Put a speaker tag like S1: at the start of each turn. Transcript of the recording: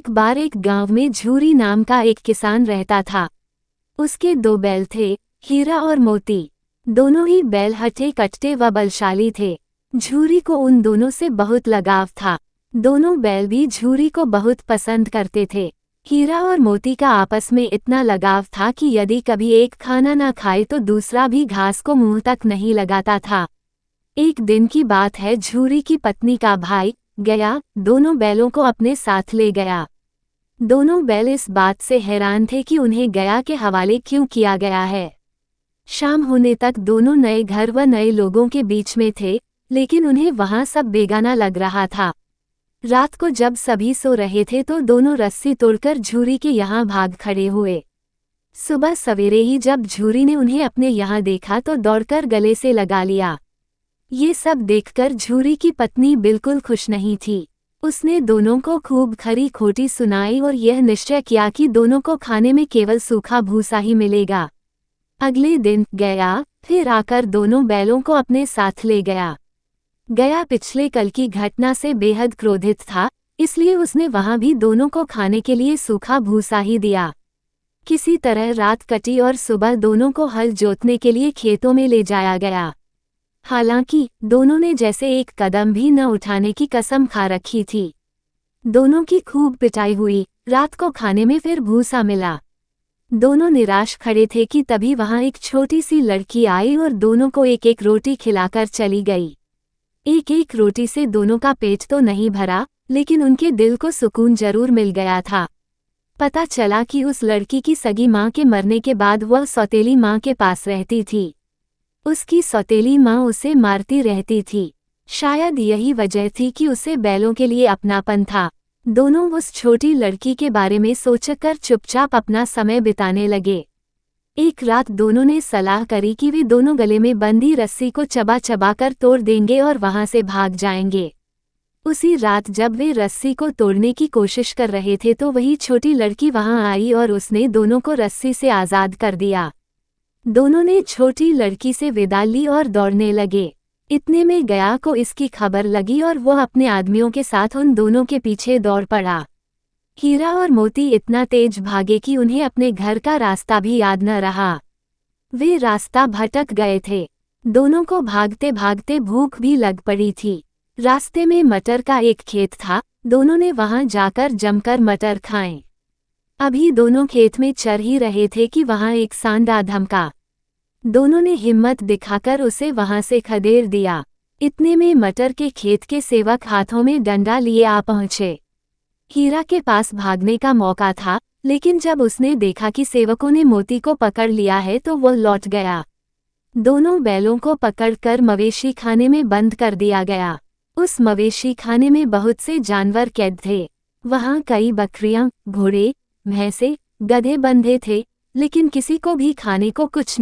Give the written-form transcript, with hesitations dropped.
S1: एक बार एक गांव में झूरी नाम का एक किसान रहता था। उसके 2 बैल थे, हीरा और मोती। दोनों ही बैल हट्टे कट्टे व बलशाली थे। झूरी को उन दोनों से बहुत लगाव था। दोनों बैल भी झूरी को बहुत पसंद करते थे। हीरा और मोती का आपस में इतना लगाव था कि यदि कभी एक खाना न खाए तो दूसरा भी घास को मुंह तक नहीं लगाता था। एक दिन की बात है, झूरी की पत्नी का भाई गया दोनों बैलों को अपने साथ ले गया। दोनों बैल इस बात से हैरान थे कि उन्हें गया के हवाले क्यों किया गया है। शाम होने तक दोनों नए घर व नए लोगों के बीच में थे, लेकिन उन्हें वहां सब बेगाना लग रहा था। रात को जब सभी सो रहे थे तो दोनों रस्सी तोड़कर झूरी के यहाँ भाग खड़े हुए। सुबह सवेरे ही जब झूरी ने उन्हें अपने यहाँ देखा तो दौड़कर गले से लगा लिया। ये सब देखकर झूरी की पत्नी बिल्कुल खुश नहीं थी। उसने दोनों को खूब खरी खोटी सुनाई और यह निश्चय किया कि दोनों को खाने में केवल सूखा भूसा ही मिलेगा। अगले दिन गया फिर आकर दोनों बैलों को अपने साथ ले गया। गया पिछले कल की घटना से बेहद क्रोधित था, इसलिए उसने वहां भी दोनों को खाने के लिए सूखा भूसा ही दिया। किसी तरह रात कटी और सुबह दोनों को हल जोतने के लिए खेतों में ले जाया गया। हालांकि दोनों ने जैसे एक कदम भी न उठाने की कसम खा रखी थी। दोनों की खूब पिटाई हुई। रात को खाने में फिर भूसा मिला। दोनों निराश खड़े थे कि तभी वहां एक छोटी सी लड़की आई और दोनों को एक एक रोटी खिलाकर चली गई। एक एक रोटी से दोनों का पेट तो नहीं भरा, लेकिन उनके दिल को सुकून जरूर मिल गया था। पता चला कि उस लड़की की सगी माँ के मरने के बाद वह सौतेली माँ के पास रहती थी। उसकी सौतेली माँ उसे मारती रहती थी। शायद यही वजह थी कि उसे बैलों के लिए अपनापन था। दोनों उस छोटी लड़की के बारे में सोचकर चुपचाप अपना समय बिताने लगे। एक रात दोनों ने सलाह करी कि वे दोनों गले में बंधी रस्सी को चबा चबा कर तोड़ देंगे और वहां से भाग जाएंगे। उसी रात जब वे रस्सी को तोड़ने की कोशिश कर रहे थे तो वही छोटी लड़की वहां आई और उसने दोनों को रस्सी से आज़ाद कर दिया। दोनों ने छोटी लड़की से विदा ली और दौड़ने लगे। इतने में गया को इसकी खबर लगी और वह अपने आदमियों के साथ उन दोनों के पीछे दौड़ पड़ा। हीरा और मोती इतना तेज भागे कि उन्हें अपने घर का रास्ता भी याद न रहा। वे रास्ता भटक गए थे। दोनों को भागते भागते भूख भी लग पड़ी थी। रास्ते में मटर का एक खेत था। दोनों ने वहां जाकर जमकर मटर खाएं। अभी दोनों खेत में चर ही रहे थे कि वहां एक सांडा धमका। दोनों ने हिम्मत दिखाकर उसे वहां से खदेड़ दिया। इतने में मटर के खेत के सेवक हाथों में डंडा लिए आ पहुंचे। हीरा के पास भागने का मौका था, लेकिन जब उसने देखा कि सेवकों ने मोती को पकड़ लिया है तो वह लौट गया। दोनों बैलों को पकड़कर मवेशी खाने में बंद कर दिया गया। उस मवेशी खाने में बहुत से जानवर कैद थे। वहां कई बकरियां, घोड़े, भैंसे, गधे बंधे थे, लेकिन किसी को भी खाने को कुछ न